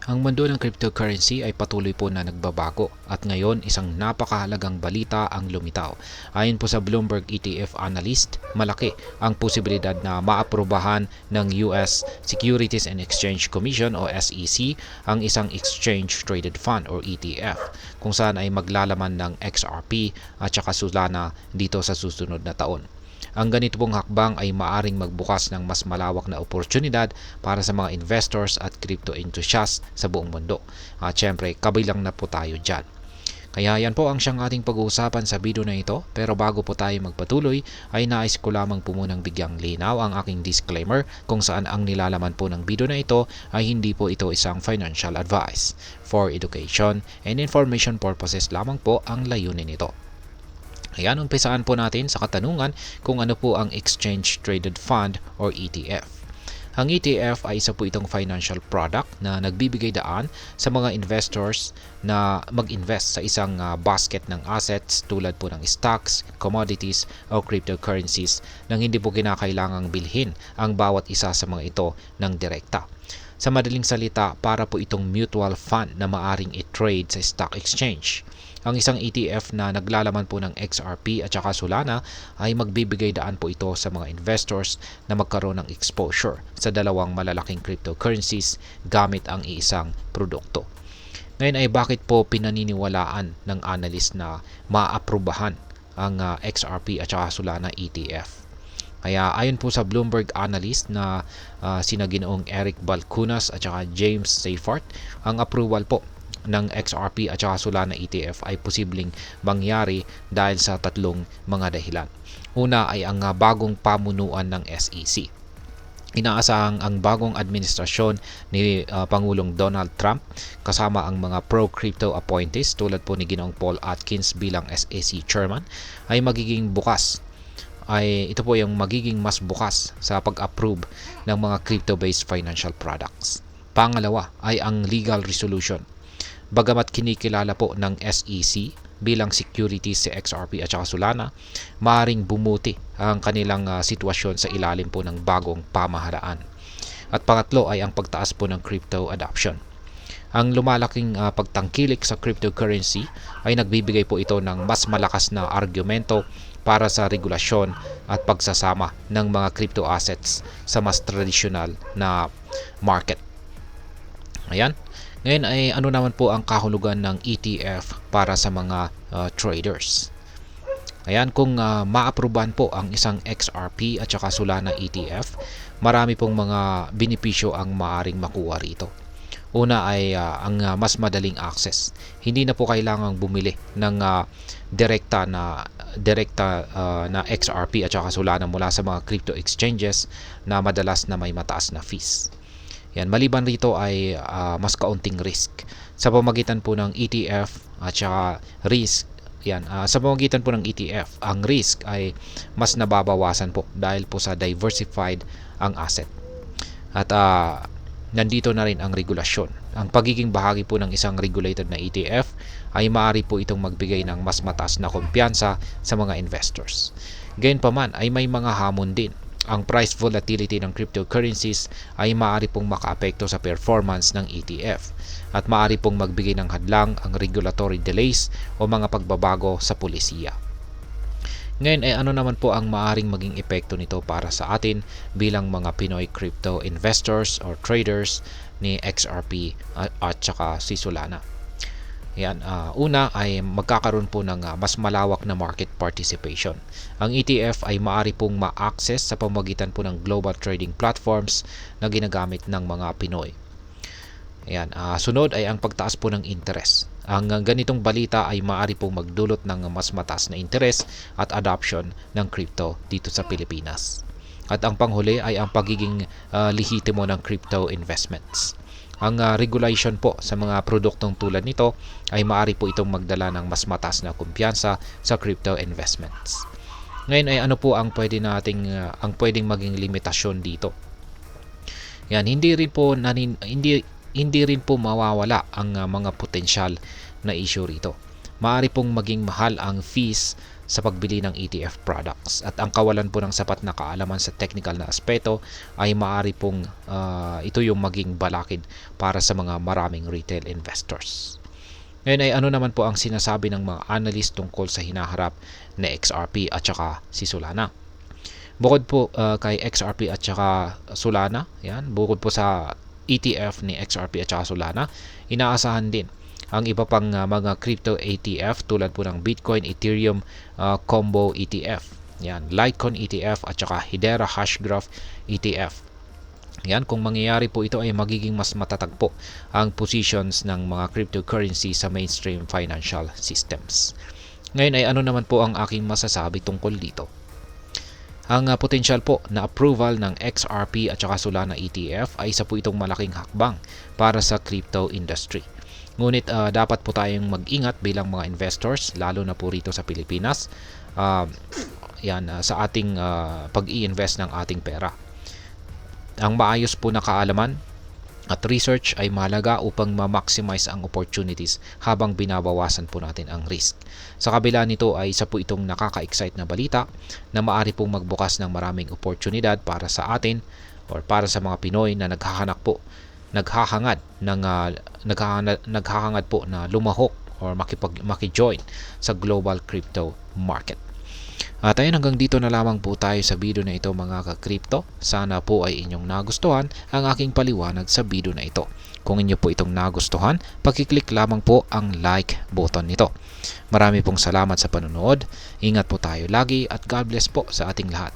Ang mundo ng cryptocurrency ay patuloy po na nagbabago at ngayon isang napakahalagang balita ang lumitaw. Ayon po sa Bloomberg ETF analyst, malaki ang posibilidad na maaprubahan ng US Securities and Exchange Commission o SEC ang isang Exchange Traded Fund or ETF kung saan ay maglalaman ng XRP at saka Solana dito sa susunod na taon. Ang ganito pong hakbang ay maaring magbukas ng mas malawak na oportunidad para sa mga investors at crypto enthusiasts sa buong mundo. At syempre, kabilang na po tayo dyan. Kaya yan po ang siyang ating pag-uusapan sa video na ito. Pero bago po tayo magpatuloy, ay nais ko lamang po munang bigyang linaw ang aking disclaimer kung saan ang nilalaman po ng video na ito ay hindi po ito isang financial advice. For education and information purposes lamang po ang layunin nito. Ayan, umpisaan po natin sa katanungan kung ano po ang Exchange Traded Fund or ETF. Ang ETF ay isa po itong financial product na nagbibigay daan sa mga investors na mag-invest sa isang basket ng assets tulad po ng stocks, commodities o cryptocurrencies nang hindi po kinakailangang bilhin ang bawat isa sa mga ito ng direkta. Sa madaling salita, para po itong mutual fund na maaring i-trade sa stock exchange. Ang isang ETF na naglalaman po ng XRP at saka Solana ay magbibigay daan po ito sa mga investors na magkaroon ng exposure sa dalawang malalaking cryptocurrencies gamit ang iisang produkto. Ngayon ay bakit po pinaniniwalaan ng analyst na maaprubahan ang XRP at saka Solana ETF? Kaya ayon po sa Bloomberg analyst na sina Ginoong Eric Balchunas at saka James Seyffart, ang approval po ng XRP at saka Solana ETF ay posibleng mangyari dahil sa tatlong mga dahilan. Una ay ang bagong pamunuan ng SEC. Inaasahang ang bagong administrasyon ni Pangulong Donald Trump kasama ang mga pro-crypto appointees tulad po ni Ginoong Paul Atkins bilang SEC chairman ay magiging bukas. Ito po yung magiging mas bukas sa pag-approve ng mga crypto-based financial products. Pangalawa ay ang legal resolution. Bagamat kinikilala po ng SEC bilang securities si XRP at saka Solana, maaaring bumuti ang kanilang sitwasyon sa ilalim po ng bagong pamahalaan. At pangatlo ay ang pagtaas po ng crypto adoption. Ang lumalaking pagtangkilik sa cryptocurrency ay nagbibigay po ito ng mas malakas na argumento para sa regulasyon at pagsasama ng mga crypto assets sa mas tradisyonal na market. Ayan. Ngayon ay ano naman po ang kahulugan ng ETF para sa mga traders. Ayan, kung maaprubahan po ang isang XRP at saka Solana ETF, marami pong mga benepisyo ang maaring makuha rito. Una ay ang mas madaling access. Hindi na po kailangang bumili ng direkta na XRP at saka Solana mula sa mga crypto exchanges na madalas na may mataas na fees. Yan, maliban rito ay mas kaunting risk. Sa pamamagitan po ng ETF at saka risk, sa pamamagitan po ng ETF, ang risk ay mas nababawasan po dahil po sa diversified ang asset. At nandito na rin ang regulasyon. Ang pagiging bahagi po ng isang regulated na ETF ay maaari po itong magbigay ng mas mataas na kumpiyansa sa mga investors. Gayunpaman ay may mga hamon din. Ang price volatility ng cryptocurrencies ay maaari pong makaapekto sa performance ng ETF at maaari pong magbigay ng hadlang ang regulatory delays o mga pagbabago sa pulisiya. Ngayon ay ano naman po ang maaring maging epekto nito para sa atin bilang mga Pinoy crypto investors or traders ni XRP at saka si Solana. Yan, una ay magkakaroon po ng mas malawak na market participation. Ang ETF ay maaari pong ma-access sa pamamagitan po ng global trading platforms na ginagamit ng mga Pinoy. Yan, sunod ay ang pagtaas po ng interest. Ang ganitong balita ay maaari pong magdulot ng mas mataas na interest at adoption ng crypto dito sa Pilipinas. At ang panghuli ay ang pagiging lehitimo ng crypto investments. Ang regulation po sa mga produktong tulad nito ay maaari po itong magdala ng mas mataas na kumpiyansa sa crypto investments. Ngayon ay ano po ang pwedeng maging limitasyon dito? Yan, hindi rin po mawawala ang mga potensyal na issue rito. maaari pong maging mahal ang fees sa pagbili ng ETF products, at ang kawalan po ng sapat na kaalaman sa technical na aspeto ay maaari pong ito yung maging balakid para sa mga maraming retail investors. Ngayon ay ano naman po ang sinasabi ng mga analyst tungkol sa hinaharap na XRP at saka si Solana. Bukod po kay XRP at saka Solana, yan, bukod po sa ETF ni XRP at saka Solana, inaasahan din ang iba pang mga crypto ETF tulad po ng Bitcoin, Ethereum Combo ETF, yan, Litecoin ETF at saka Hedera Hashgraph ETF. Yan, kung mangyayari po ito ay magiging mas matatag po ang positions ng mga cryptocurrency sa mainstream financial systems. Ngayon ay ano naman po ang aking masasabi tungkol dito. Ang potential po na approval ng XRP at saka Solana ETF ay isa po itong malaking hakbang para sa crypto industry. Ngunit dapat po tayong mag-ingat bilang mga investors, lalo na po rito sa Pilipinas, sa ating pag-i-invest ng ating pera. Ang maayos po na kaalaman at research ay mahalaga upang ma-maximize ang opportunities habang binabawasan po natin ang risk. Sa kabila nito ay isa po itong nakaka-excite na balita na maaari pong magbukas ng maraming oportunidad para sa atin or para sa mga Pinoy na naghahangad po na lumahok or maki-join sa global crypto market. At ayun, hanggang dito na lamang po tayo sa video na ito mga ka-crypto. Sana po ay inyong nagustuhan ang aking paliwanag sa video na ito. Kung inyo po itong nagustuhan, pakiclick lamang po ang like button nito. Marami pong salamat sa panonood. Ingat po tayo lagi at God bless po sa ating lahat.